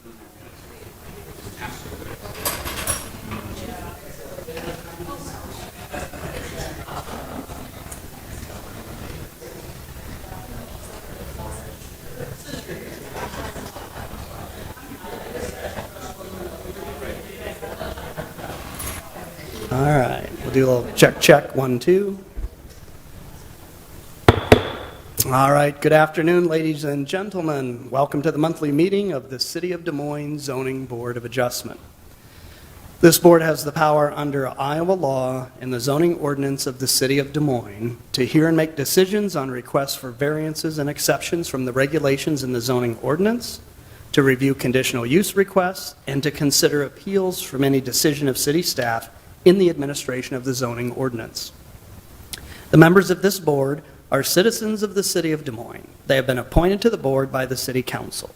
All right, we'll do a little check, 1, 2. All right, good afternoon, ladies and gentlemen. Welcome to the monthly meeting of the City of Des Moines Zoning Board of Adjustment. This board has the power under Iowa law and the zoning ordinance of the City of Des Moines to hear and make decisions on requests for variances and exceptions from the regulations in the zoning ordinance, to review conditional use requests, and to consider appeals from any decision of city staff in the administration of the zoning ordinance. The members of this board are citizens of the City of Des Moines. They have been appointed to the board by the City Council.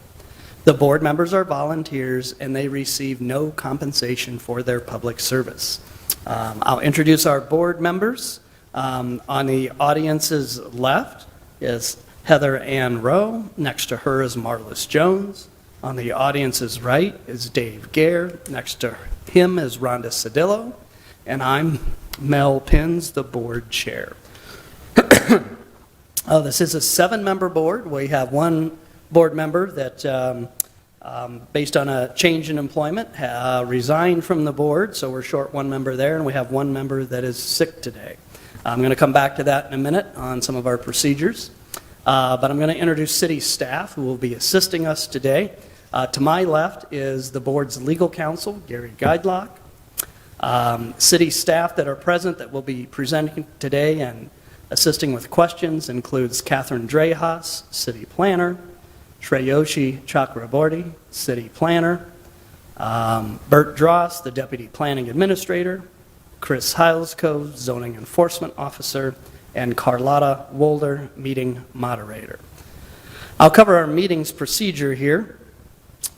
The board members are volunteers and they receive no compensation for their public service. I'll introduce our board members. On the audience's left is Heather Ann Rowe. Next to her is Marlis Jones. On the audience's right is Dave Gare. Next to him is Rhonda Cedillo. And I'm Mel Pins, the board chair. This is a 7-member board. We have one board member that, based on a change in employment, resigned from the board, so we're short one member there, and we have one member that is sick today. I'm going to come back to that in a minute on some of our procedures, but I'm going to introduce city staff who will be assisting us today. To my left is the board's legal counsel, Gary Guidelock. City staff that are present that will be presenting today and assisting with questions includes Catherine Drehas, city planner, Shreyoshi Chakraborty, city planner, Bert Dross, the deputy planning administrator, Chris Heilsko, zoning enforcement officer, and Carlotta Wolder, meeting moderator. I'll cover our meeting's procedure here.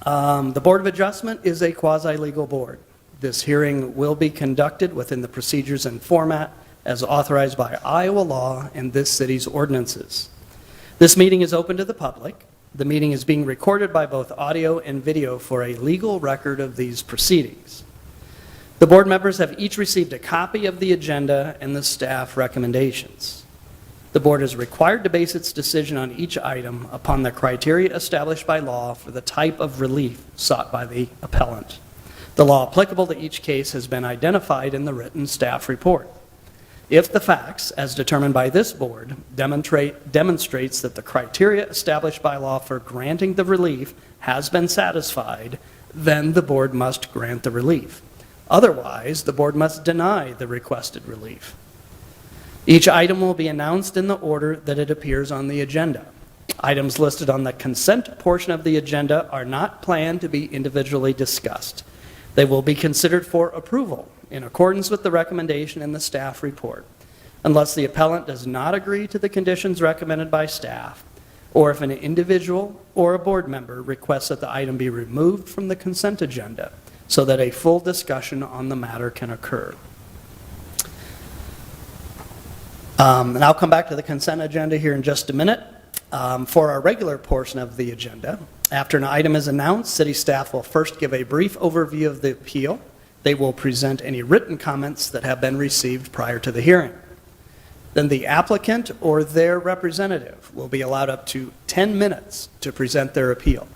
The Board of Adjustment is a quasi-legal board. This hearing will be conducted within the procedures and format as authorized by Iowa law and this city's ordinances. This meeting is open to the public. The meeting is being recorded by both audio and video for a legal record of these proceedings. The board members have each received a copy of the agenda and the staff recommendations. The board is required to base its decision on each item upon the criteria established by law for the type of relief sought by the appellant. The law applicable to each case has been identified in the written staff report. If the facts, as determined by this board, demonstrates that the criteria established by law for granting the relief has been satisfied, then the board must grant the relief. Otherwise, the board must deny the requested relief. Each item will be announced in the order that it appears on the agenda. Items listed on the consent portion of the agenda are not planned to be individually discussed. They will be considered for approval in accordance with the recommendation in the staff report, unless the appellant does not agree to the conditions recommended by staff, or if an individual or a board member requests that the item be removed from the consent agenda so that a full discussion on the matter can occur. And I'll come back to the consent agenda here in just a minute. For our regular portion of the agenda, after an item is announced, city staff will first give a brief overview of the appeal. They will present any written comments that have been received prior to the hearing. Then the applicant or their representative will be allowed up to 10 minutes to present their appeal.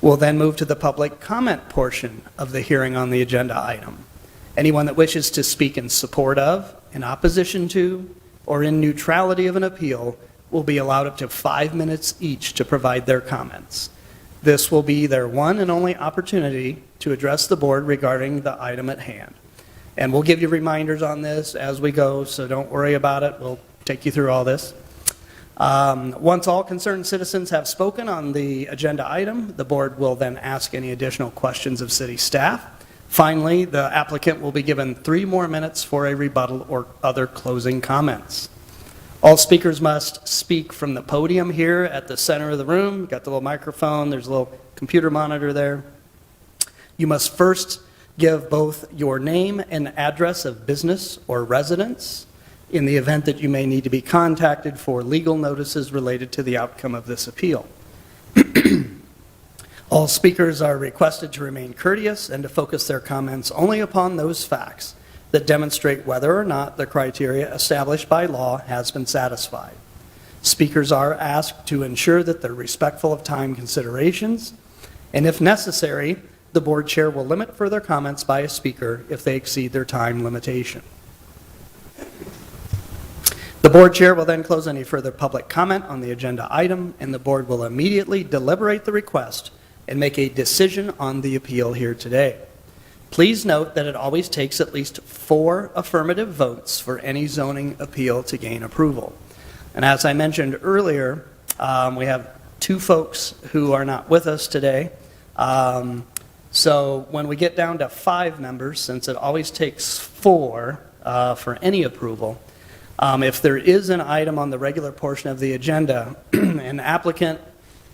We'll then move to the public comment portion of the hearing on the agenda item. Anyone that wishes to speak in support of, in opposition to, or in neutrality of an appeal will be allowed up to 5 minutes each to provide their comments. This will be their one and only opportunity to address the board regarding the item at hand. And we'll give you reminders on this as we go, so don't worry about it. We'll take you through all this. Once all concerned citizens have spoken on the agenda item, the board will then ask any additional questions of city staff. Finally, the applicant will be given 3 more minutes for a rebuttal or other closing comments. All speakers must speak from the podium here at the center of the room. You've got the little microphone, there's a little computer monitor there. You must first give both your name and address of business or residence in the event that you may need to be contacted for legal notices related to the outcome of this appeal. All speakers are requested to remain courteous and to focus their comments only upon those facts that demonstrate whether or not the criteria established by law has been satisfied. Speakers are asked to ensure that they're respectful of time considerations, and if necessary, the board chair will limit further comments by a speaker if they exceed their time limitation. The board chair will then close any further public comment on the agenda item, and the board will immediately deliberate the request and make a decision on the appeal here today. Please note that it always takes at least 4 affirmative votes for any zoning appeal to gain approval. And as I mentioned earlier, we have 2 folks who are not with us today. So when we get down to 5 members, since it always takes 4 for any approval, if there is an item on the regular portion of the agenda, an applicant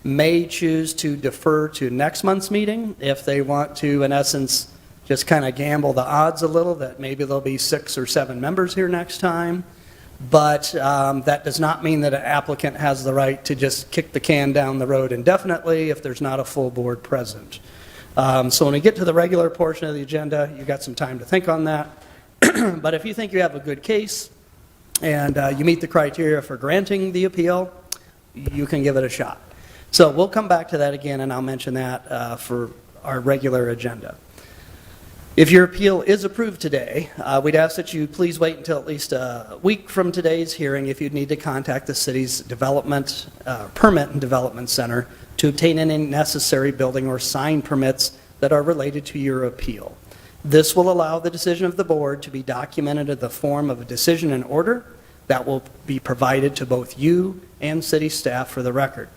may choose to defer to next month's meeting if they want to, in essence, just kind of gamble the odds a little that maybe there'll be 6 or 7 members here next time. But that does not mean that an applicant has the right to just kick the can down the road indefinitely if there's not a full board present. So when we get to the regular portion of the agenda, you've got some time to think on that. But if you think you have a good case and you meet the criteria for granting the appeal, you can give it a shot. So we'll come back to that again, and I'll mention that for our regular agenda. If your appeal is approved today, we'd ask that you please wait until at least a week from today's hearing if you'd need to contact the city's development, permit and development center to obtain any necessary building or sign permits that are related to your appeal. This will allow the decision of the board to be documented in the form of a decision and order that will be provided to both you and city staff for the record.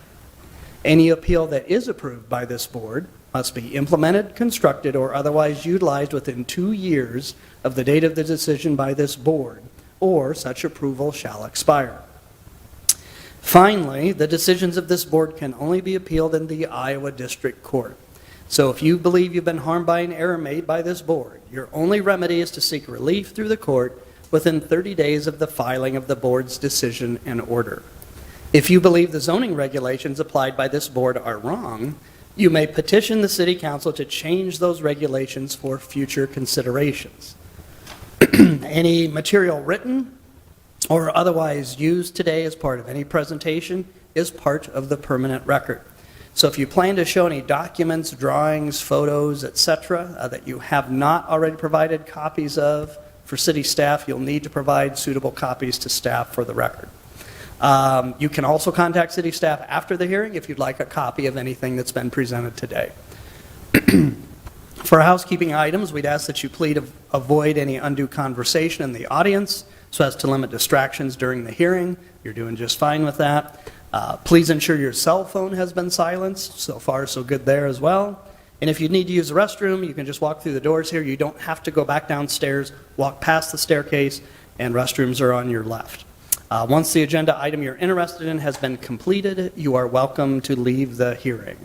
Any appeal that is approved by this board must be implemented, constructed, or otherwise utilized within 2 years of the date of the decision by this board, or such approval shall expire. Finally, the decisions of this board can only be appealed in the Iowa District Court. So if you believe you've been harmed by an error made by this board, your only remedy is to seek relief through the court within 30 days of the filing of the board's decision and order. If you believe the zoning regulations applied by this board are wrong, you may petition the City Council to change those regulations for future considerations. Any material written or otherwise used today as part of any presentation is part of the permanent record. So if you plan to show any documents, drawings, photos, etc., that you have not already provided copies of for city staff, you'll need to provide suitable copies to staff for the record. You can also contact city staff after the hearing if you'd like a copy of anything that's been presented today. For housekeeping items, we'd ask that you please avoid any undue conversation in the audience so as to limit distractions during the hearing. You're doing just fine with that. Please ensure your cell phone has been silenced. So far, so good there as well. And if you need to use the restroom, you can just walk through the doors here. You don't have to go back downstairs, walk past the staircase, and restrooms are on your left. Once the agenda item you're interested in has been completed, you are welcome to leave the hearing.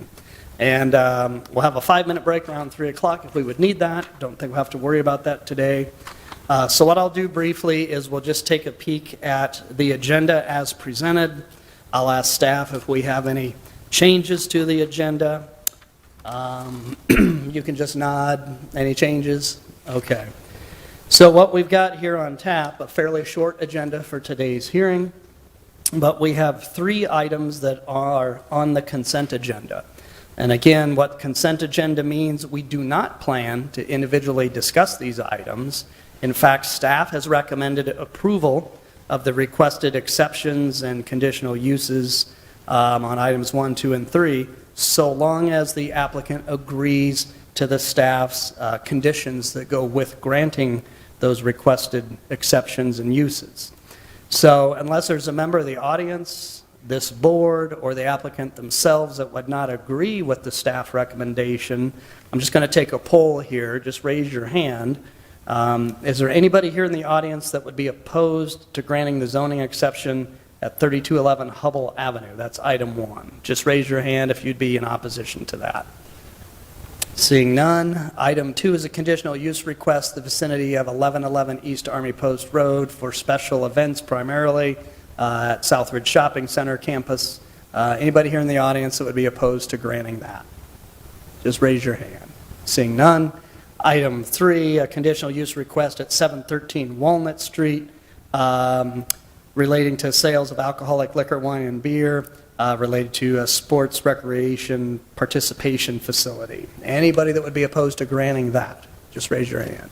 And we'll have a 5-minute break around 3 o'clock if we would need that. Don't think we'll have to worry about that today. So what I'll do briefly is we'll just take a peek at the agenda as presented. I'll ask staff if we have any changes to the agenda. You can just nod. Any changes? Okay. So what we've got here on tap, a fairly short agenda for today's hearing, but we have 3 items that are on the consent agenda. And again, what consent agenda means, we do not plan to individually discuss these items. In fact, staff has recommended approval of the requested exceptions and conditional uses on items 1, 2, and 3, so long as the applicant agrees to the staff's conditions that go with granting those requested exceptions and uses. So unless there's a member of the audience, this board, or the applicant themselves that would not agree with the staff recommendation, I'm just going to take a poll here. Just raise your hand. Is there anybody here in the audience that would be opposed to granting the zoning exception at 3211 Hubble Avenue? That's item 1. Just raise your hand if you'd be in opposition to that. Seeing none, item 2 is a conditional use request, the vicinity of 1111 East Army Post Road for special events primarily at Southridge Shopping Center campus. Anybody here in the audience that would be opposed to granting that? Just raise your hand. Seeing none. Item 3, a conditional use request at 713 Walnut Street relating to sales of alcoholic liquor, wine, and beer related to a sports recreation participation facility. Anybody that would be opposed to granting that, just raise your hand.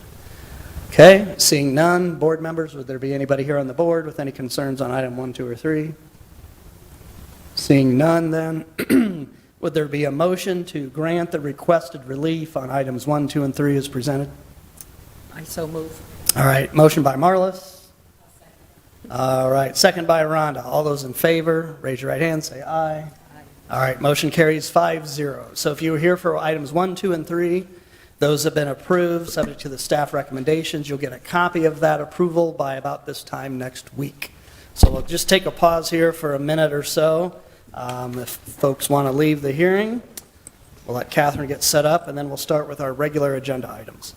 Okay, seeing none. Board members, would there be anybody here on the board with any concerns on item 1, 2, or 3? Seeing none, then, would there be a motion to grant the requested relief on items 1, 2, and 3 as presented? I so move. All right, motion by Marlis. All right, second by Rhonda. All those in favor, raise your right hand, say aye. Aye. All right, motion carries 5-0. So if you were here for items 1, 2, and 3, those have been approved, subject to the staff recommendations. You'll get a copy of that approval by about this time next week. So we'll just take a pause here for a minute or so. If folks want to leave the hearing, we'll let Catherine get set up, and then we'll start with our regular agenda items.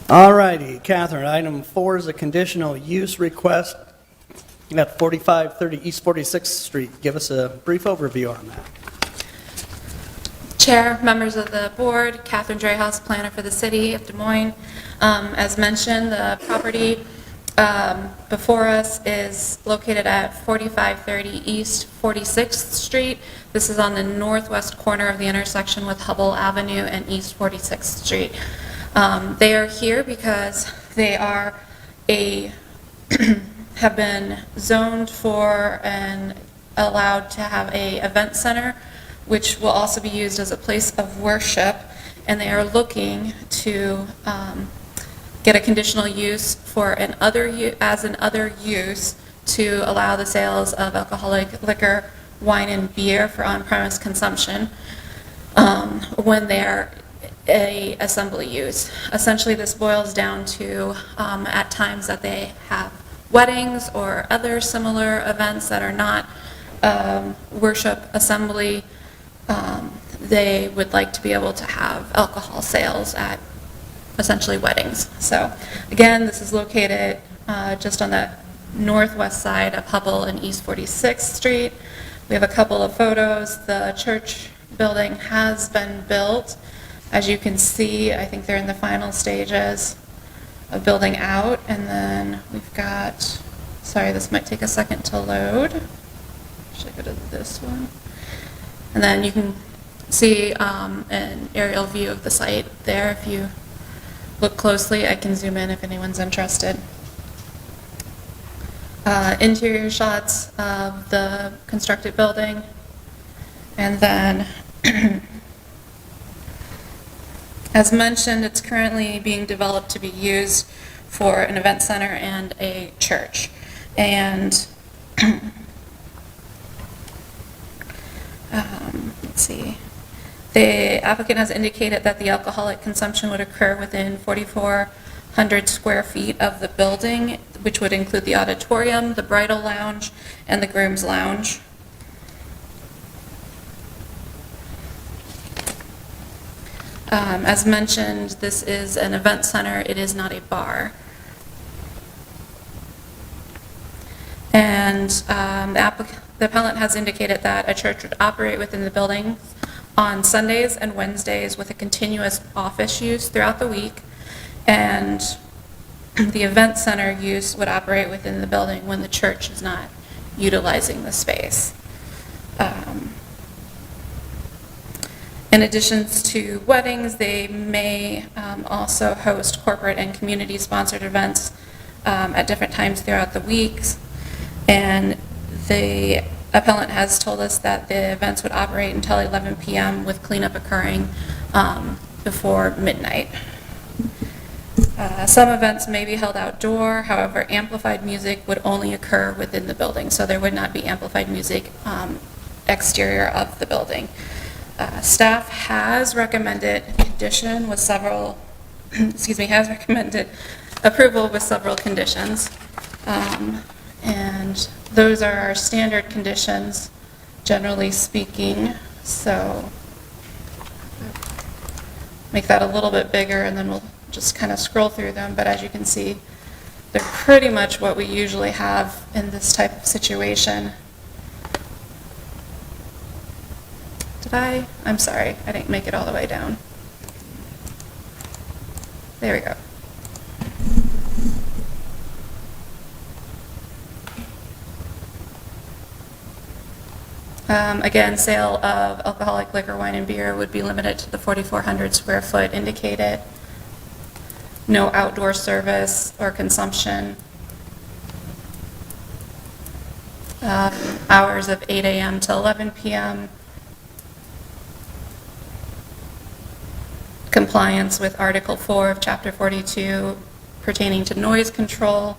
All righty, Catherine, item 4 is a conditional use request at 4530 East 46th Street. Give us a brief overview on that. Chair, members of the board, Catherine Dreyhaus, planner for the city of Des Moines. As mentioned, the property before us is located at 4530 East 46th Street. This is on the northwest corner of the intersection with Hubble Avenue and East 46th Street. They are here because they are have been zoned for and allowed to have a event center, which will also be used as a place of worship, and they are looking to get a conditional use for an other use to allow the sales of alcoholic liquor, wine, and beer for on-premise consumption when they're a assembly use. Essentially, this boils down to at times that they have weddings or other similar events that are not worship assembly. They would like to be able to have alcohol sales at essentially weddings. So again, this is located just on the northwest side of Hubble and East 46th Street. We have a couple of photos. The church building has been built. As you can see, I think they're in the final stages of building out. And then we've got, sorry, this might take a second to load. Should I go to this one? And then you can see an aerial view of the site there. If you look closely, I can zoom in if anyone's interested. Interior shots of the constructed building. And then, as mentioned, it's currently being developed to be used for an event center and a church. And let's see. The applicant has indicated that the alcoholic consumption would occur within 4,400 square feet of the building, which would include the auditorium, the bridal lounge, and the groom's lounge. As mentioned, this is an event center. It is not a bar. And the appellant has indicated that a church would operate within the building on Sundays and Wednesdays with a continuous office use throughout the week, and the event center use would operate within the building when the church is not utilizing the space. In addition to weddings, they may also host corporate and community-sponsored events at different times throughout the weeks. And the appellant has told us that the events would operate until 11 p.m. with cleanup occurring before midnight. Some events may be held outdoor. However, amplified music would only occur within the building, so there would not be amplified music exterior of the building. Staff has recommended condition with several, has recommended approval with several conditions. And those are our standard conditions, generally speaking. So make that a little bit bigger, and then we'll just kind of scroll through them. But as you can see, they're pretty much what we usually have in this type of situation. I'm sorry, I didn't make it all the way down. There we go. Again, sale of alcoholic liquor, wine, and beer would be limited to the 4,400 square foot indicated. No outdoor service or consumption. Hours of 8 a.m. to 11 p.m. Compliance with Article 4 of Chapter 42 pertaining to noise control.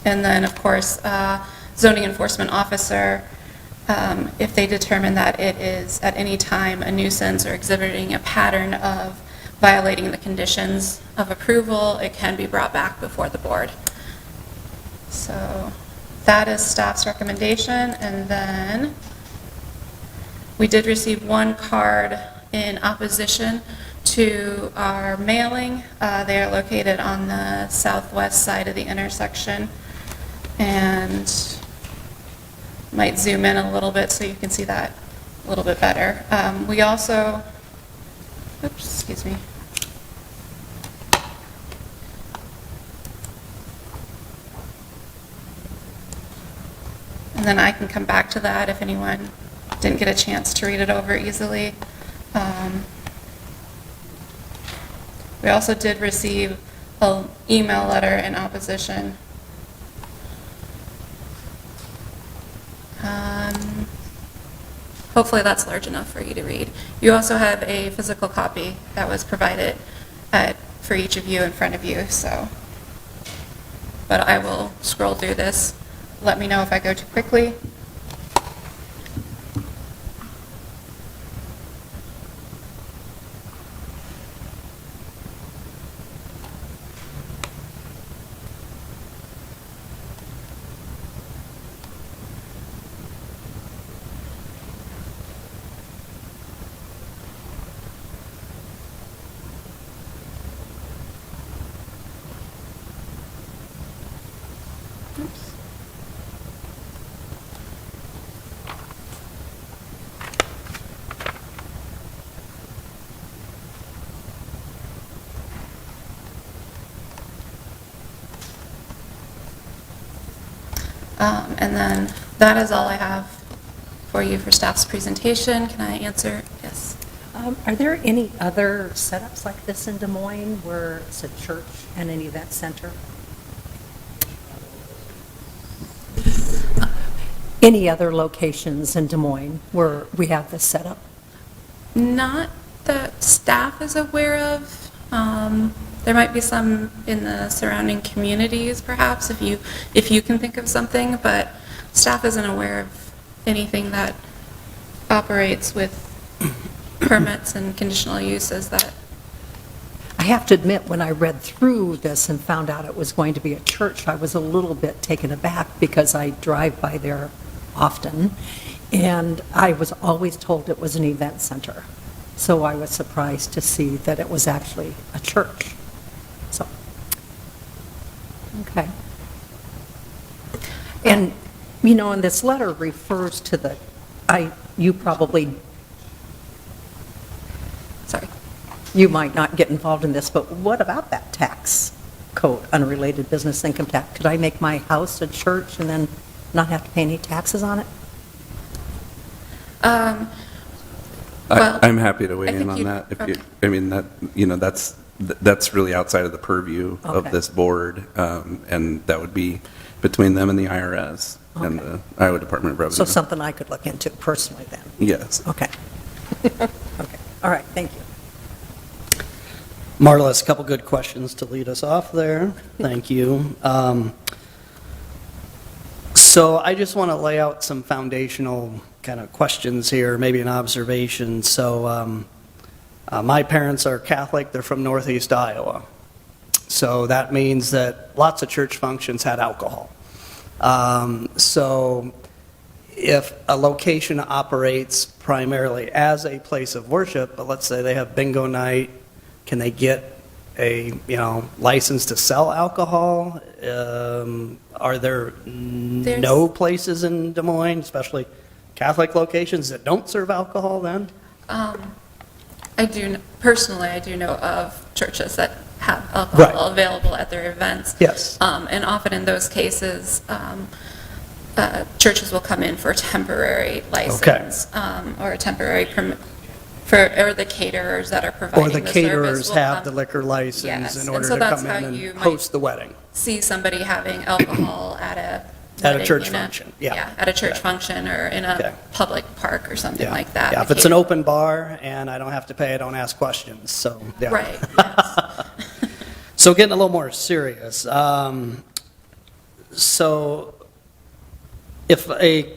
And then, of course, zoning enforcement officer, if they determine that it is at any time a nuisance or exhibiting a pattern of violating the conditions of approval, it can be brought back before the board. So that is staff's recommendation. And then we did receive one card in opposition to our mailing. They are located on the southwest side of the intersection, and might zoom in a little bit so you can see that a little bit better. We also, excuse me. And then I can come back to that if anyone didn't get a chance to read it over easily. We also did receive an email letter in opposition. Hopefully that's large enough for you to read. You also have a physical copy that was provided for each of you in front of you, so. But I will scroll through this. Let me know if I go too quickly. And then that is all I have for you for staff's presentation. Can I answer? Yes. Are there any other setups like this in Des Moines where it's a church and an event center? Any other locations in Des Moines where we have this setup? Not that staff is aware of. There might be some in the surrounding communities, perhaps, if you can think of something, but staff isn't aware of anything that operates with permits and conditional uses that. I have to admit, when I read through this and found out it was going to be a church, I was a little bit taken aback because I drive by there often, and I was always told it was an event center. So I was surprised to see that it was actually a church. So, okay. And, you know, and this letter refers to you probably, Sorry. you might not get involved in this, but what about that tax code, unrelated business income tax? Could I make my house a church and then not have to pay any taxes on it? Well, I'm happy to weigh I in think on you- that. If okay. you, I mean, that, you know, that's really outside of the purview Okay. of this board, and that would be between them and the IRS and Okay. the Iowa Department of Revenue. So something I could look into personally then? Yes. Okay. Okay, all right, thank you. Marla, a couple good questions to lead us off there. Thank you. So I just want to lay out some foundational kind of questions here, maybe an observation. So my parents are Catholic. They're from Northeast Iowa. So that means that lots of church functions had alcohol. So if a location operates primarily as a place of worship, but let's say they have bingo night, can they get a, license to sell alcohol? Are there no places in Des Moines, especially Catholic locations, that don't serve alcohol then? Personally, I do know of churches that have alcohol Right. available at their events. Yes. And often in those cases, churches will come in for a temporary license, or a temporary permit, or the caterers that are providing Or the the service caterers will have come- the liquor license Yes, in and order so to that's come how in you and might host the wedding? see somebody having alcohol at a At a wedding church in function, yeah. at a church Okay. function or in Okay. a public park or something Yeah. like that. Yeah, if The it's an caterer- open bar and I don't have to pay, I don't ask questions, so, yeah. Right, yes. So getting a little more serious. So if a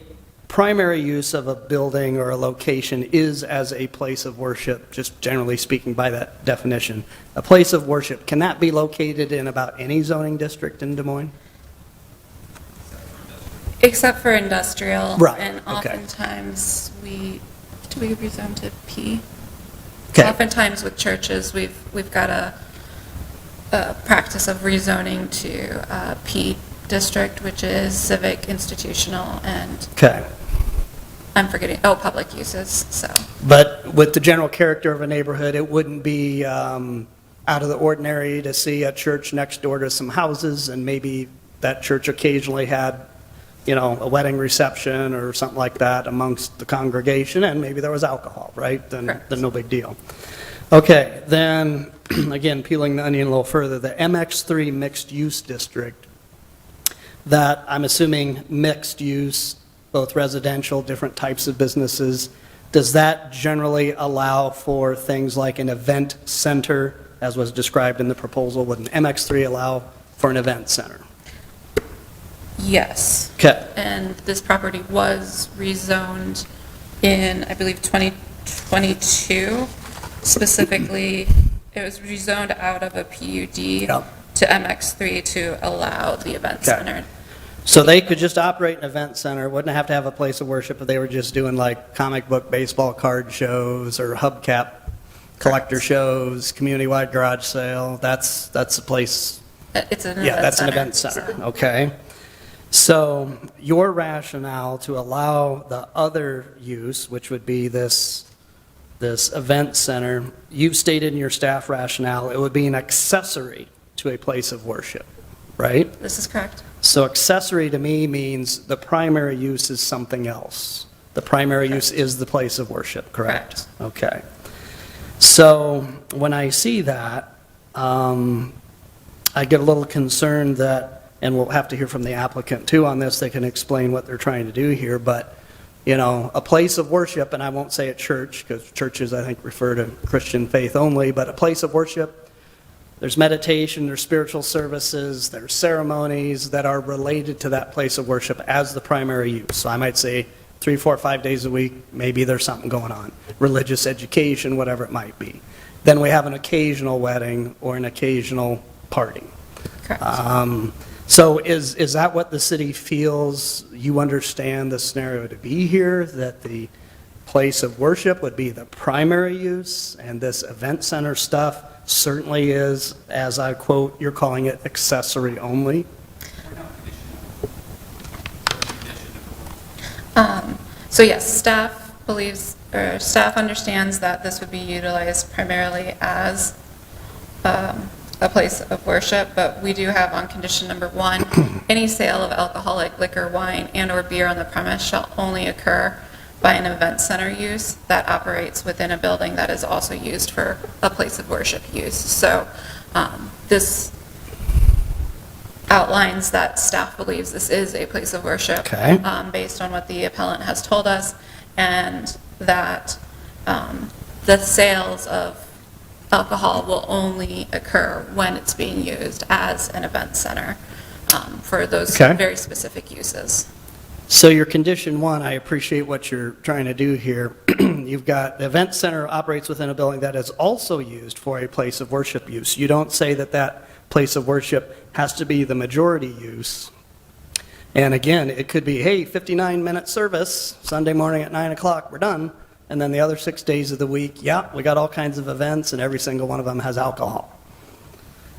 primary use of a building or a location is as a place of worship, just generally speaking by that definition, a place of worship, can that be located in about any zoning district in Des Moines? Except for industrial. Right, And okay. oftentimes do we rezone to P? Okay. Oftentimes with churches, we've got a practice of rezoning to P district, which is civic, institutional, and Okay. I'm forgetting, public uses, so. But with the general character of a neighborhood, it wouldn't be out of the ordinary to see a church next door to some houses, and maybe that church occasionally had, a wedding reception or something like that amongst the congregation, and maybe there was alcohol, right? Then Correct. no big deal. Okay, then, again, peeling the onion a little further, the MX3 mixed-use district, that I'm assuming mixed use, both residential, different types of businesses, does that generally allow for things like an event center, as was described in the proposal? Would an MX3 allow for an event center? Yes. Okay. And this property was rezoned in, I believe, 2022. Specifically, it was rezoned out of a PUD Yep. to MX3 to allow the event Okay. center. So they could just operate an event center, wouldn't have to have a place of worship if they were just doing like comic book baseball card shows or hubcap collector shows, community-wide garage sale. That's the place. It's an event center. Yeah, that's an event center, so. okay. So your rationale to allow the other use, which would be this event center, you've stated in your staff rationale, it would be an accessory to a place of worship, right? This is correct. So accessory to me means the primary use is something else. The primary use is the place of worship, correct? Okay. So when I see that, I get a little concerned that, and we'll have to hear from the applicant too on this, they can explain what they're trying to do here, but, a place of worship, and I won't say at church, because churches, I think, refer to Christian faith only, but a place of worship, there's meditation, there's spiritual services, there's ceremonies that are related to that place of worship as the primary use. So I might say 3, 4, 5 days a week, maybe there's something going on. Religious education, whatever it might be. Then we have an occasional wedding or an occasional party. Correct. So is that what the city feels you understand the scenario to be here, that the place of worship would be the primary use, and this event center stuff certainly is, as I quote, you're calling it accessory only? So yes, staff believes, or staff understands that this would be utilized primarily as a place of worship, but we do have on condition number 1, any sale of alcoholic liquor, wine, and/or beer on the premise shall only occur by an event center use that operates within a building that is also used for a place of worship use. So this outlines that staff believes this is a place of worship. Okay. Based on what the appellant has told us, and that the sales of alcohol will only occur when it's being used as an event center for those Okay. very specific uses. So your condition 1, I appreciate what you're trying to do here. You've got the event center operates within a building that is also used for a place of worship use. You don't say that that place of worship has to be the majority use. And again, it could be, hey, 59-minute service, Sunday morning at 9 o'clock, we're done. And then the other 6 days of the week, yeah, we got all kinds of events, and every single one of them has alcohol.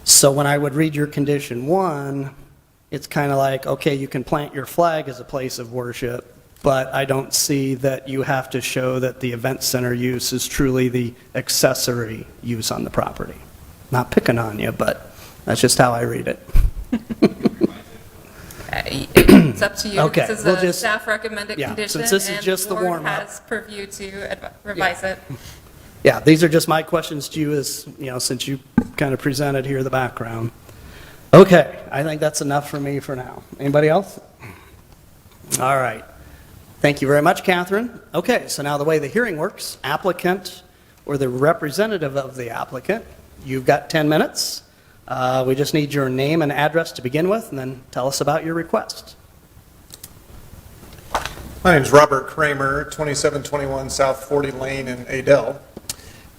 So when I would read your condition 1, it's kind of like, okay, you can plant your flag as a place of worship, but I don't see that you have to show that the event center use is truly the accessory use on the property. Not picking on you, but that's just how I read it. It's up to you. Okay, This is we'll a just- staff recommended yeah, condition. since this is just the And warm-up. the board has purview to revise it. Yeah, these are just my questions to you as, since you kind of presented here the background. Okay, I think that's enough for me for now. Anybody else? All right. Thank you very much, Catherine. Okay, so now the way the hearing works, applicant or the representative of the applicant, you've got 10 minutes. We just need your name and address to begin with, and then tell us about your request. My name is Robert Kramer, 2721 South 40 Lane in Adel.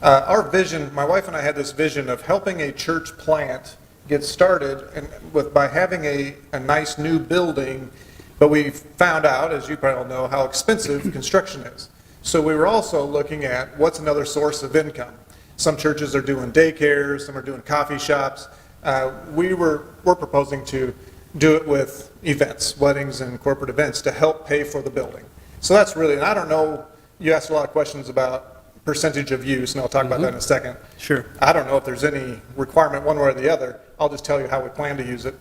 Our vision, my wife and I had this vision of helping a church plant get started by having a nice new building, but we found out, as you probably all know, how expensive construction is. So we were also looking at what's another source of income. Some churches are doing daycares, some are doing coffee shops. We're proposing to do it with events, weddings and corporate events to help pay for the building. So that's really, and I don't know, you asked a lot of questions about percentage of use, and I'll talk about that in a second. Sure. I don't know if there's any requirement one way or the other. I'll just tell you how we plan to use it.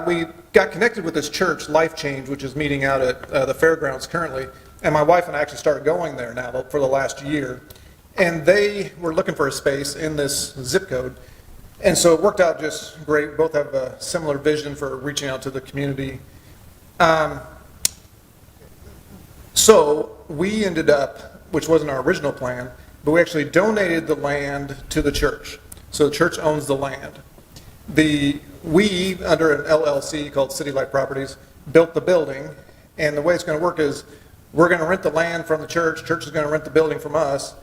We got connected with this church, Life Change, which is meeting out at the fairgrounds currently, and my wife and I actually started going there now for the last year. And they were looking for a space in this zip code. And so it worked out just great. Both have a similar vision for reaching out to the community. So we ended up, which wasn't our original plan, but we actually donated the land to the church. So the church owns the land. We, under an LLC called City Life Properties, built the building. And the way it's going to work is we're going to rent the land from the church. Church is going to rent the building from us.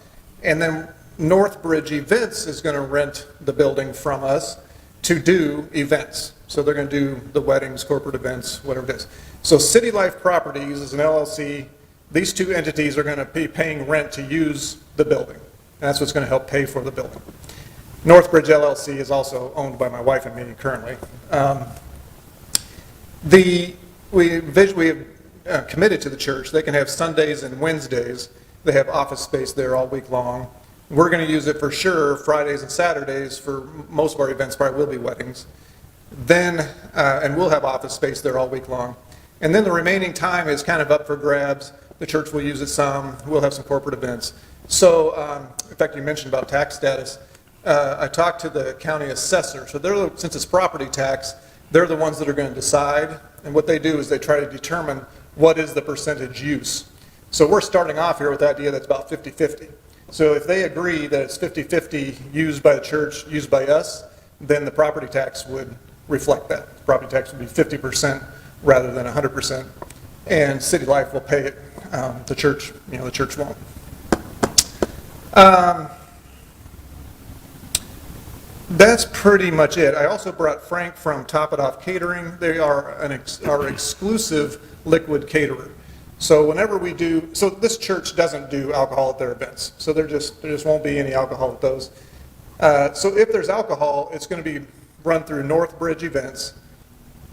And then Northbridge Events is going to rent the building from us to do events. So they're going to do the weddings, corporate events, whatever it is. So City Life Properties is an LLC. These two entities are going to be paying rent to use the building. And that's what's going to help pay for the building. Northbridge LLC is also owned by my wife and me currently. We have committed to the church. They can have Sundays and Wednesdays. They have office space there all week long. We're going to use it for sure Fridays and Saturdays for most of our events, probably will be weddings. Then, and we'll have office space there all week long. And then the remaining time is kind of up for grabs. The church will use it some. We'll have some corporate events. So, in fact, you mentioned about tax status. I talked to the county assessor. So since it's property tax, they're the ones that are going to decide. And what they do is they try to determine what is the percentage use. So we're starting off here with the idea that's about 50-50. So if they agree that it's 50-50 used by the church, used by us, then the property tax would reflect that. The property tax would be 50% rather than 100%. And City Life will pay it. The church won't. That's pretty much it. I also brought Frank from Top It Off Catering. They are our exclusive liquid caterer. So whenever we do, so this church doesn't do alcohol at their events. So there just won't be any alcohol at those. So if there's alcohol, it's going to be run through Northbridge Events.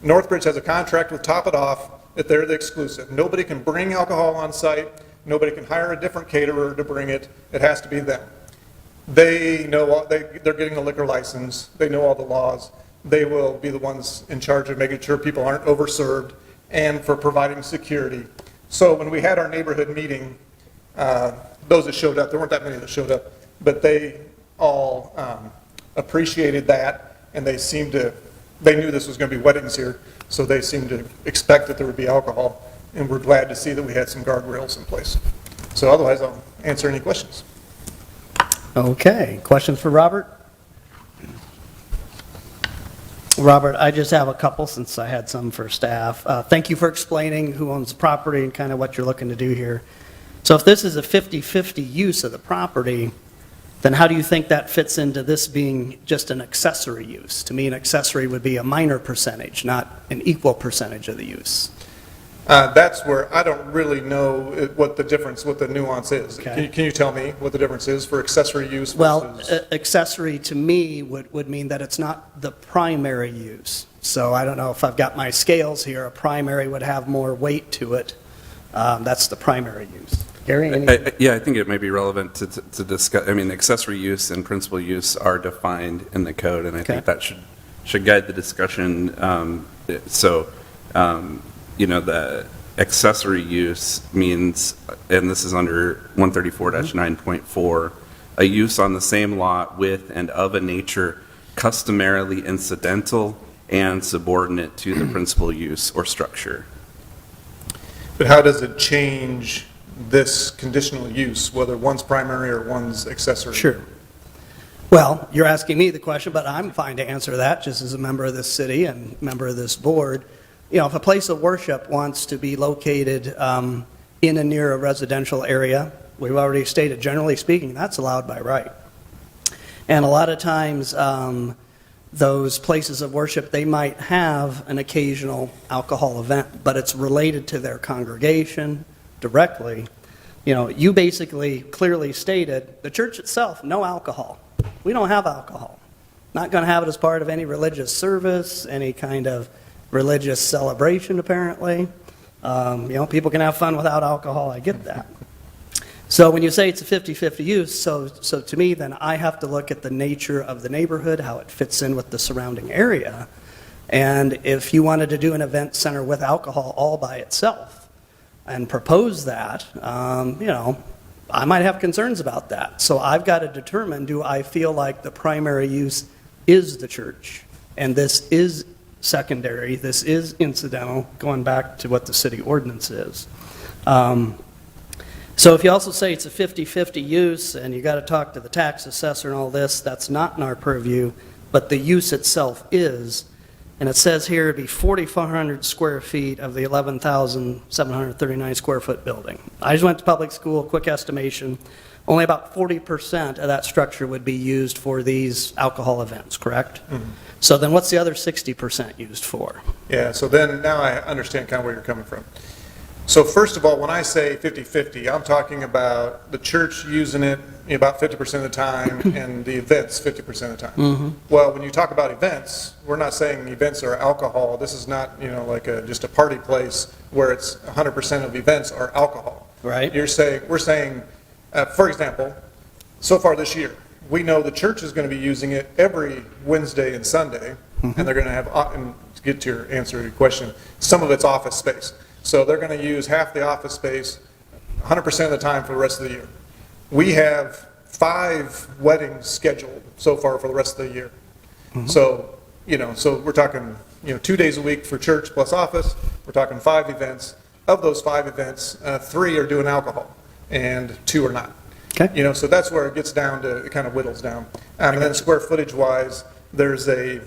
Northbridge has a contract with Top It Off that they're the exclusive. Nobody can bring alcohol on site. Nobody can hire a different caterer to bring it. It has to be them. They know they're getting a liquor license. They know all the laws. They will be the ones in charge of making sure people aren't overserved and for providing security. So when we had our neighborhood meeting, those that showed up, there weren't that many that showed up, but they all appreciated that, and they knew this was going to be weddings here, so they seemed to expect that there would be alcohol, and we're glad to see that we had some guardrails in place. So otherwise, I'll answer any questions. Okay, questions for Robert? Robert, I just have a couple since I had some for staff. Thank you for explaining who owns the property and kind of what you're looking to do here. So if this is a 50-50 use of the property, then how do you think that fits into this being just an accessory use? To me, an accessory would be a minor percentage, not an equal percentage of the use. That's where I don't really know what the nuance is. Okay. Can you tell me what the difference is for accessory use Well, versus? accessory to me would mean that it's not the primary use. So I don't know if I've got my scales here. A primary would have more weight to it. That's the primary use. Gary, any? Yeah, I think it may be relevant to discuss, I mean, accessory use and principal use are defined in the code, and I Okay. think that should guide the discussion. The accessory use means, and this is under 134-9.4, a use on the same lot with and of a nature customarily incidental and subordinate to the principal use or structure. But how does it change this conditional use, whether one's primary or one's accessory? Sure. Well, you're asking me the question, but I'm fine to answer that just as a member of this city and member of this board. You know, if a place of worship wants to be located in and near a residential area, we've already stated, generally speaking, that's allowed by right. And a lot of times, those places of worship, they might have an occasional alcohol event, but it's related to their congregation directly. You know, you basically clearly stated, the church itself, no alcohol. We don't have alcohol. Not going to have it as part of any religious service, any kind of religious celebration, apparently. People can have fun without alcohol. I get that. So when you say it's a 50-50 use, so to me, then I have to look at the nature of the neighborhood, how it fits in with the surrounding area. And if you wanted to do an event center with alcohol all by itself and propose that, I might have concerns about that. So I've got to determine, do I feel like the primary use is the church? And this is secondary, this is incidental, going back to what the city ordinance is. So if you also say it's a 50-50 use and you got to talk to the tax assessor and all this, that's not in our purview, but the use itself is. And it says here it'd be 4,400 square feet of the 11,739 square foot building. I just went to public school, quick estimation. Only about 40% of that structure would be used for these alcohol events, correct? Mm-hmm. So then what's the other 60% used for? Yeah, so then now I understand kind of where you're coming from. So first of all, when I say 50-50, I'm talking about the church using it about 50% of the time and the events 50% of the time. Mm-hmm. Well, when you talk about events, we're not saying events are alcohol. This is not, like just a party place where it's 100% of events are alcohol. Right. We're saying, for example, so far this year, we know the church is going to be using it every Wednesday and Sunday, mm-hmm. and they're going to have, and to get to your answer to your question, some of it's office space. So they're going to use half the office space 100% of the time for the rest of the year. We have 5 weddings scheduled so far for the rest of the year. Mm-hmm. So, so we're talking, 2 days a week for church plus office. We're talking 5 events. Of those 5 events, 3 are doing alcohol and 2 are not. Okay. So that's where it gets down to, it kind of whittles down. And then square footage wise, there's a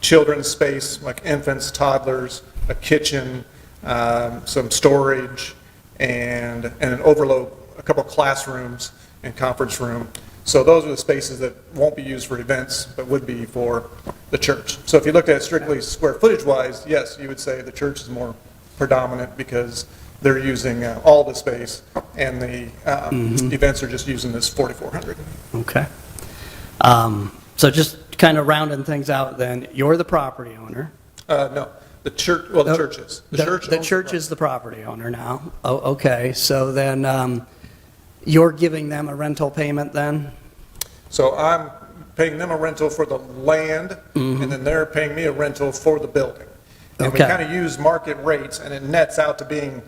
children's space, like infants, toddlers, a kitchen, some storage, and an overload, a couple classrooms and conference room. So those are the spaces that won't be used for events, but would be for the church. So if you looked at it strictly square footage wise, yes, you would say the church is more predominant because they're using all the space, and the mm-hmm. events are just using this 4,400. Okay. So just kind of rounding things out then, you're the property owner. No. The church, well, the church is. The church is the property owner now. Oh, okay. So then you're giving them a rental payment then? So I'm paying them a rental for the land, mm-hmm. and then they're paying me a rental for the building. And okay. We kind of use market rates, and it nets out to being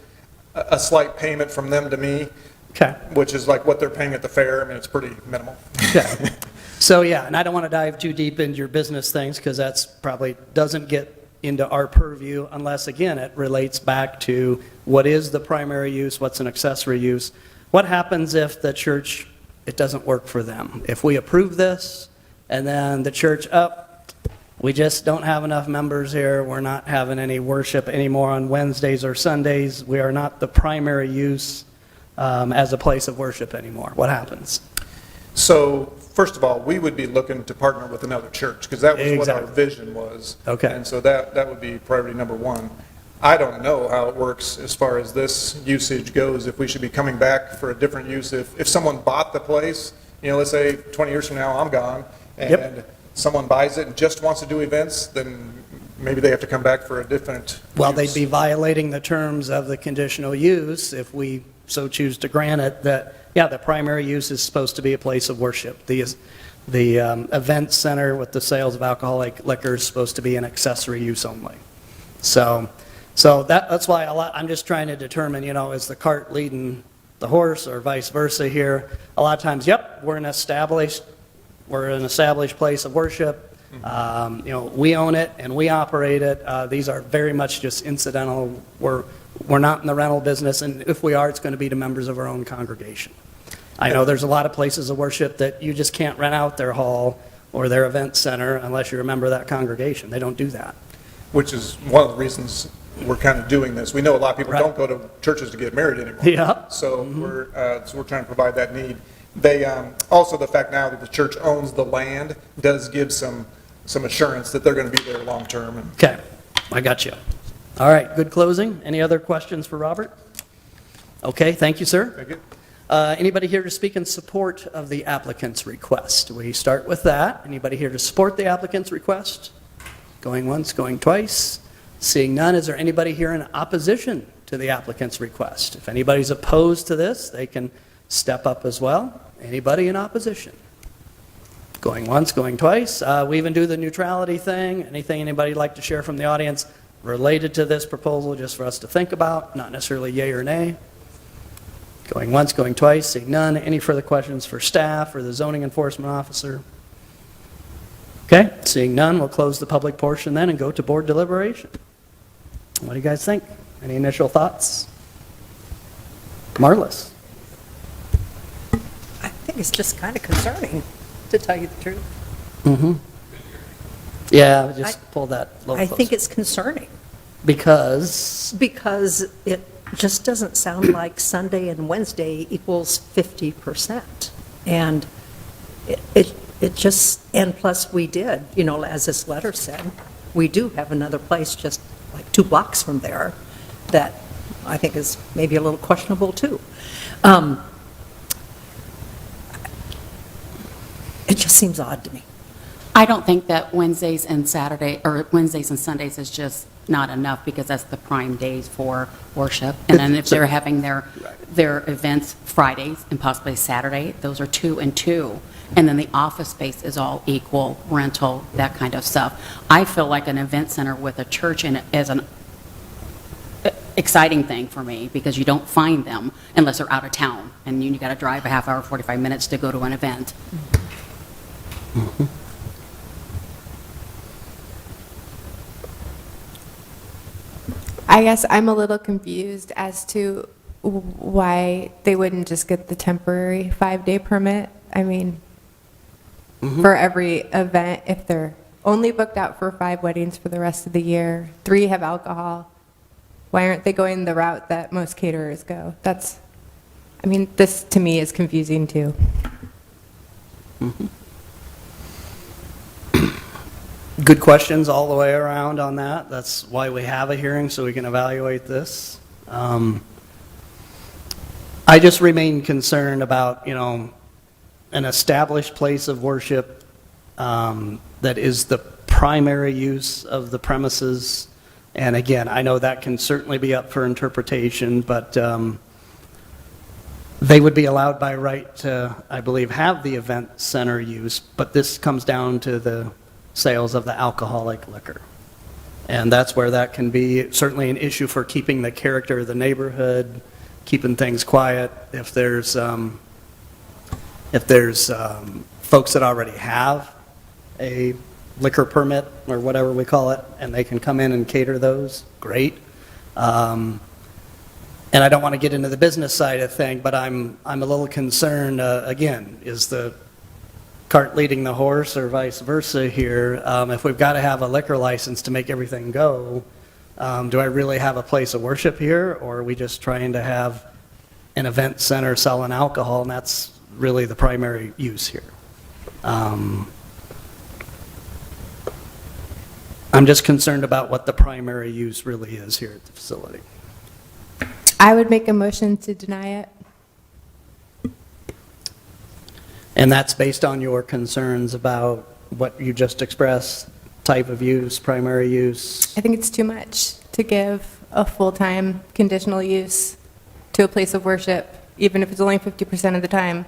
a slight payment from them to me, okay. Which is like what they're paying at the fair. I mean, it's pretty minimal. Okay. So yeah, and I don't want to dive too deep into your business things because that's probably doesn't get into our purview unless, again, it relates back to what is the primary use, what's an accessory use. What happens if the church, it doesn't work for them? If we approve this and then the church, we just don't have enough members here, we're not having any worship anymore on Wednesdays or Sundays, we are not the primary use as a place of worship anymore. What happens? So, first of all, we would be looking to partner with another church because that was exactly what our vision was. Okay. And so that would be priority number 1. I don't know how it works as far as this usage goes, if we should be coming back for a different use. If someone bought the place, let's say 20 years from now, I'm gone, and Yep. someone buys it and just wants to do events, then maybe they have to come back for a different Well, they'd use. be violating the terms of the conditional use if we so choose to grant it, that, yeah, the primary use is supposed to be a place of worship. The event center with the sales of alcoholic liquor is supposed to be an accessory use only. So that's why I'm just trying to determine, is the cart leading the horse or vice versa here? A lot of times, yep, we're an established place of worship. We own it and we operate it. These are very much just incidental. We're not in the rental business, and if we are, it's going to be to members of our own congregation. I know there's a lot of places of worship that you just can't rent out their hall or their event center unless you're a member of that congregation. They don't do that. Which is one of the reasons we're kind of doing this. We know a lot of people Right. don't go to churches to get married anymore. Yeah. So we're trying to provide that need. They, also the fact now that the church owns the land does give some assurance that they're going to be there long-term. And Okay, I got you. All right, good closing. Any other questions for Robert? Okay, thank you, sir. Thank you. Anybody here to speak in support of the applicant's request? We start with that. Anybody here to support the applicant's request? Going once, going twice. Seeing none, is there anybody here in opposition to the applicant's request? If anybody's opposed to this, they can step up as well. Anybody in opposition? Going once, going twice. We even do the neutrality thing. Anything anybody'd like to share from the audience related to this proposal, just for us to think about, not necessarily yay or nay? Going once, going twice, seeing none. Any further questions for staff or the zoning enforcement officer? Okay, seeing none, we'll close the public portion then and go to board deliberation. What do you guys think? Any initial thoughts? Marlis? I think it's just kind of concerning, to tell you the truth. Mm-hmm. Yeah, just pull that a little I closer. think it's concerning, Because, because it just doesn't sound like Sunday and Wednesday equals 50%. And it just, and plus we did, as this letter said, we do have another place just like 2 blocks from there that I think is maybe a little questionable too. It just seems odd to me. I don't think that Wednesdays and Sundays is just not enough, because that's the prime days for worship. And then if they're having their events Fridays and possibly Saturday, those are 2 and 2. And then the office space is all equal, rental, that kind of stuff. I feel like an event center with a church in it is an exciting thing for me, because you don't find them unless they're out of town, and you got to drive a half hour, 45 minutes to go to an event. mm-hmm. I guess I'm a little confused as to why they wouldn't just get the temporary 5-day permit. I mean, for every event, if they're only booked out for 5 weddings for the rest of the year, 3 have alcohol, why aren't they going the route that most caterers go? This to me is confusing too. Good questions all the way around on that. That's why we have a hearing, so we can evaluate this. I just remain concerned about, an established place of worship that is the primary use of the premises. And again, I know that can certainly be up for interpretation, but they would be allowed by right to, I believe, have the event center use, but this comes down to the sales of the alcoholic liquor. And that's where that can be certainly an issue for keeping the character of the neighborhood, keeping things quiet. If there's folks that already have a liquor permit or whatever we call it, and they can come in and cater those, great. And I don't want to get into the business side of things, but I'm a little concerned, again, is the cart leading the horse or vice versa here? If we've got to have a liquor license to make everything go, do I really have a place of worship here, or are we just trying to have an event center selling alcohol, and that's really the primary use here? I'm just concerned about what the primary use really is here at the facility. I would make a motion to deny it. And that's based on your concerns about what you just expressed, type of use, primary use? I think it's too much to give a full-time conditional use to a place of worship, even if it's only 50% of the time.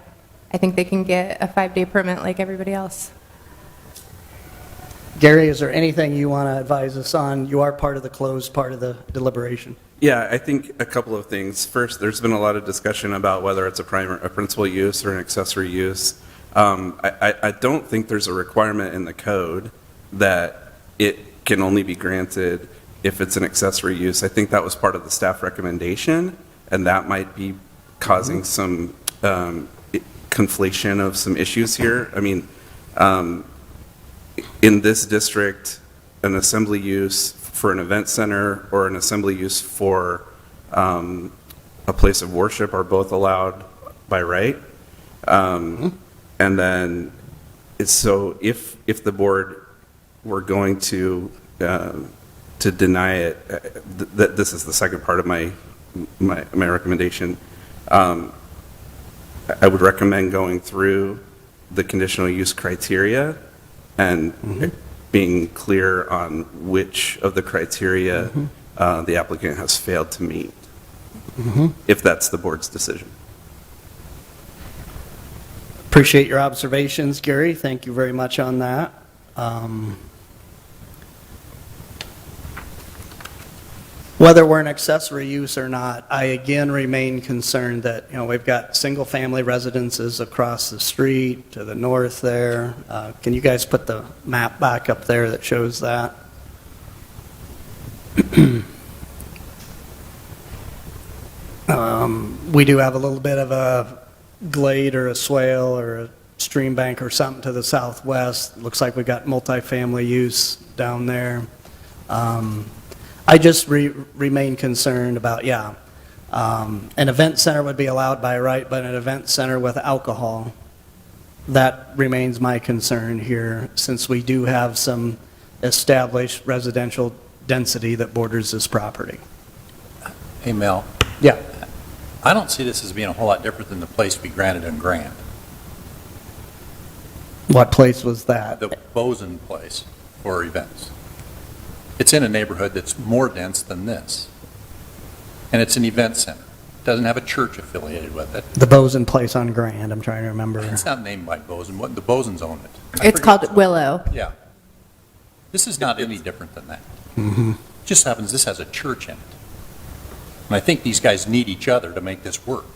I think they can get a 5-day permit like everybody else. Gary, is there anything you want to advise us on? You are part of the closed part of the deliberation. Yeah, I think a couple of things. First, there's been a lot of discussion about whether it's a principal use or an accessory use. I don't think there's a requirement in the code that it can only be granted if it's an accessory use. I think that was part of the staff recommendation, and that might be causing some conflation of some issues here. I mean, in this district, an assembly use for an event center or an assembly use for a place of worship are both allowed by right. And then, so if the board were going to deny it, this is the second part of my recommendation. I would recommend going through the conditional use criteria and being clear on which of the criteria the applicant has failed to meet, if that's the board's decision. Appreciate your observations, Gary. Thank you very much on that. Whether we're an accessory use or not, I again remain concerned that, we've got single-family residences across the street to the north there. Can you guys put the map back up there that shows that? We do have a little bit of a glade or a swale or a stream bank or something to the southwest. Looks like we've got multifamily use down there. I just remain concerned about, an event center would be allowed by right, but an event center with alcohol, that remains my concern here, since we do have some established residential density that borders this property. Hey, Mel, Yeah. I don't see this as being a whole lot different than the place we granted in Grand, What place was that? the Boson place for events. It's in a neighborhood that's more dense than this, and it's an event center. It doesn't have a church affiliated with it. The Boson place on Grand, I'm trying to remember. It's not named by Boson. The Bosons own it. I It's forget called what's- Willow. Yeah. This is not any different than that. Just happens this has a church in it. And I think these guys need each other to make this work.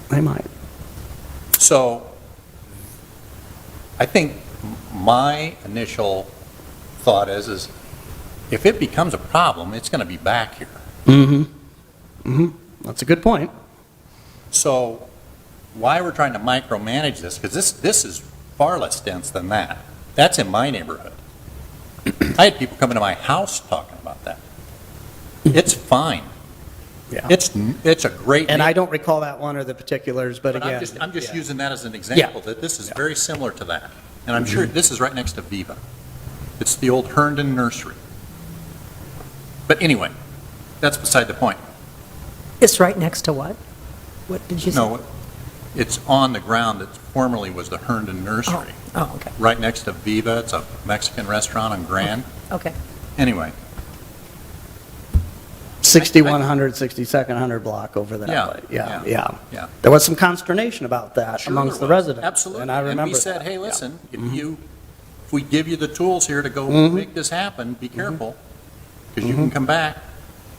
They might. So I think my initial thought is if it becomes a problem, it's going to be back here. That's a good point. So why we're trying to micromanage this, because this is far less dense than that. That's in my neighborhood. I had people come into my house talking about that. It's fine. Yeah. It's a great. And I don't recall that one or the particulars, but But again. I'm just yeah. using that as an example, that this is very similar to that. And I'm sure this is right next to Viva. It's the old Herndon Nursery. But anyway, that's beside the point. It's right next to what? What did you say? No, it's on the ground that formerly was the Herndon Nursery. Oh, okay, Right next to Viva, it's a Mexican restaurant on Grand. okay. Anyway, 6100, 6200 block over that Yeah, way. yeah, Yeah. yeah. There was some consternation about that sure amongst there the was. residents. Absolutely. And I remember we said, that. hey, Yeah. listen, if we give you the tools here to go make this happen, be careful, because you can come back.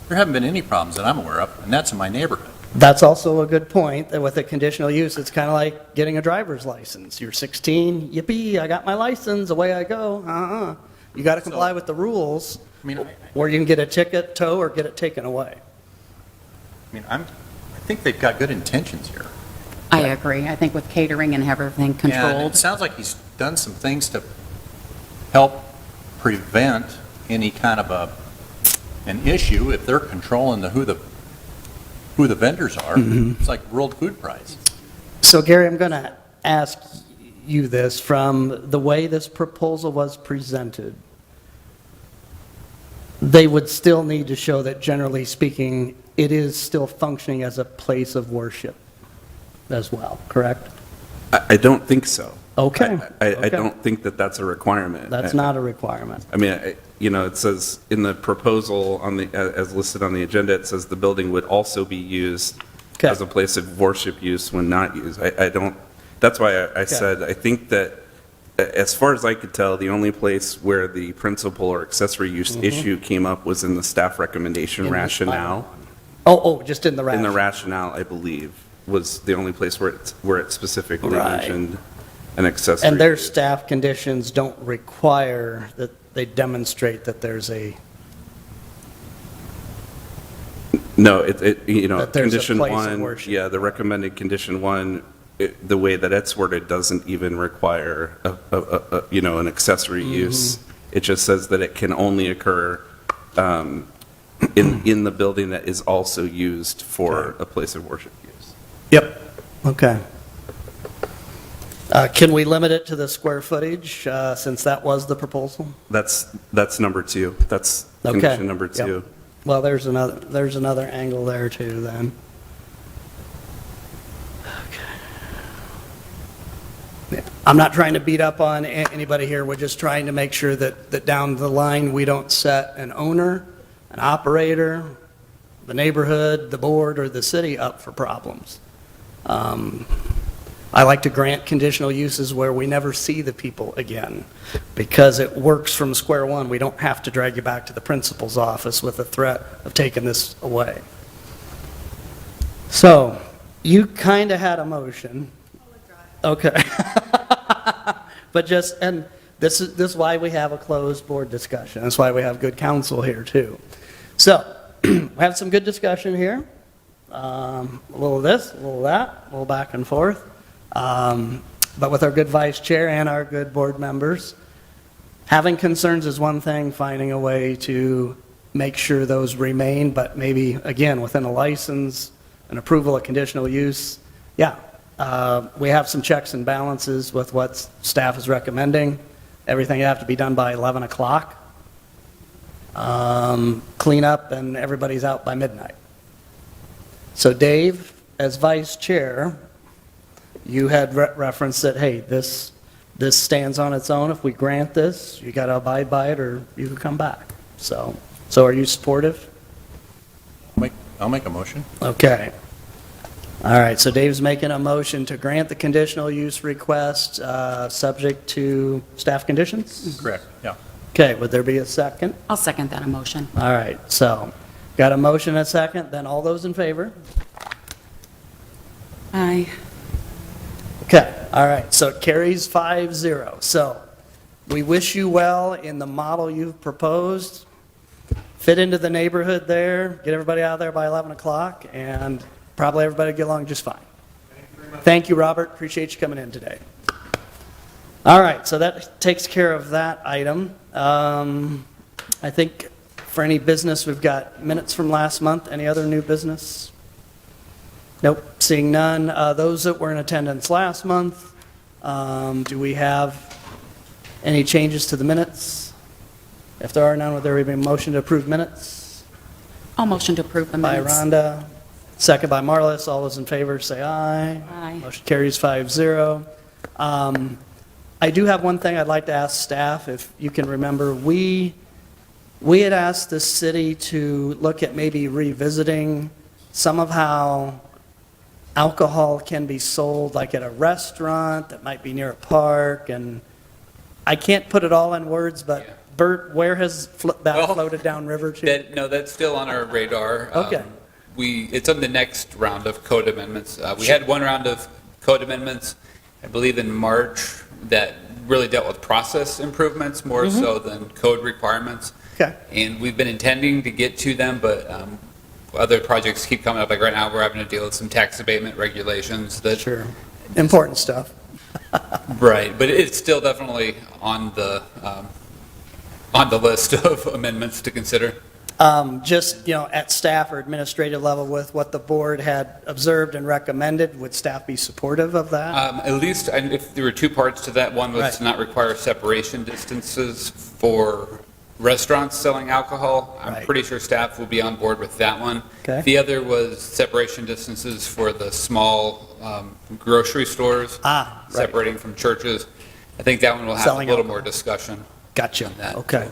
There haven't been any problems that I'm aware of, and that's in my neighborhood. That's also a good point, that with a conditional use, it's kind of like getting a driver's license. You're 16, yippee, I got my license, away I go. You got to comply with the rules, I mean, or you can get a ticket, tow, or get it taken away. I think they've got good intentions here. I agree. I think with catering and have everything And it controlled. sounds like he's done some things to help prevent any kind of an issue if they're controlling who the vendors are. It's like World Food Prize. So Gary, I'm going to ask you this, from the way this proposal was presented, They would still need to show that, generally speaking, it is still functioning as a place of worship as well, correct? I don't think so. Okay. I Okay. don't think that that's a requirement. That's not a requirement. I mean, it says in the proposal on the, as listed on the agenda, it says the building would also be used Okay. as a place of worship use when not used. I don't, that's why I said, I think that, as far as I could tell, the only place where the principal or accessory use issue came up was in the staff recommendation In the rationale. Just in the In the rationale. rationale, I believe, was the only place where it specifically Right. mentioned an accessory. And their use. staff conditions don't require that they demonstrate that there's a, No, That there's a condition place of one, worship. yeah, the recommended condition one, the way that it's worded doesn't even require an accessory Mm-hmm. use. It just says that it can only occur in the building that is also used for a place of worship use. Yep, okay. Can we limit it to the square footage, since that was the proposal? That's number two. That's Okay. condition number Yep. two. Well, there's another angle there too, then. Okay. I'm not trying to beat up on anybody here, we're just trying to make sure that down the line, we don't set an owner, an operator, the neighborhood, the board, or the city up for problems. I like to grant conditional uses where we never see the people again, because it works from square one. We don't have to drag you back to the principal's office with the threat of taking this away. So, you kind of had a motion. Okay. But and this is why we have a closed board discussion. That's why we have good counsel here, too. So, we have some good discussion here. A little of this, a little of that, a little back and forth. But with our good vice chair and our good board members, having concerns is one thing, finding a way to make sure those remain, but maybe, again, within a license, an approval of conditional use, yeah. We have some checks and balances with what staff is recommending. Everything have to be done by 11 o'clock. Clean up and everybody's out by midnight. So Dave, as vice chair, you had referenced that, hey, this stands on its own. If we grant this, you got to abide by it or you can come back. So are you supportive? I'll make a motion. Okay. All right, so Dave's making a motion to grant the conditional use request, subject to staff conditions? Correct, yeah. Okay, would there be a second? I'll second that emotion. All right, so, got a motion and a second, then all those in favor? Aye. Okay, all right, so it carries 5-0. So, we wish you well in the model you've proposed. Fit into the neighborhood there, get everybody out of there by 11 o'clock, and probably everybody will get along just fine. Thank you, Robert, appreciate you coming in today. All right, so that takes care of that item. I think for any business, we've got minutes from last month. Any other new business? Nope, seeing none. Those that were in attendance last month, do we have any changes to the minutes? If there are none, would there be a motion to approve minutes? I'll motion to approve the By minutes. Rhonda, second by Marlis. All those in favor say aye. Aye. Motion carries 5-0. I do have one thing I'd like to ask staff, if you can remember. We had asked the city to look at maybe revisiting some of how alcohol can be sold, like at a restaurant that might be near a park, and I can't put it all in words, but Bert, where has that Well, floated downriver to? No, that's still on our radar. Okay. It's on the next round of code amendments. We had one round of code amendments, I believe in March, that really dealt with process improvements more so than code requirements. Okay. And we've been intending to get to them, but other projects keep coming up. Like right now, we're having to deal with some tax abatement regulations that. Sure. Important stuff. Right, but it's still definitely on the list of amendments to consider. Just, at staff or administrative level with what the board had observed and recommended, would staff be supportive of that? At least, if there were two parts to that, one was Right. to not require separation distances for restaurants selling alcohol. I'm Right. pretty sure staff will be on board with that one. Okay. The other was separation distances for the small grocery stores. Ah, right. Separating from churches. I think that one will have Selling a little alcohol. more discussion. Gotcha, on that. okay.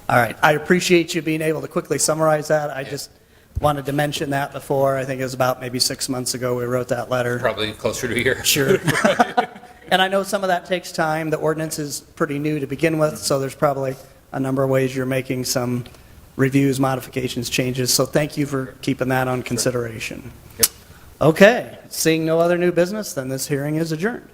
All right, I appreciate you being able to quickly summarize that. I just wanted to mention that before. I think it was about maybe 6 months ago we wrote that letter. Probably closer to a year. Sure. And I know some of that takes time. The ordinance is pretty new to begin with, so there's probably a number of ways you're making some reviews, modifications, changes. So thank you for keeping that on consideration. Yep. Okay, seeing no other new business, then this hearing is adjourned.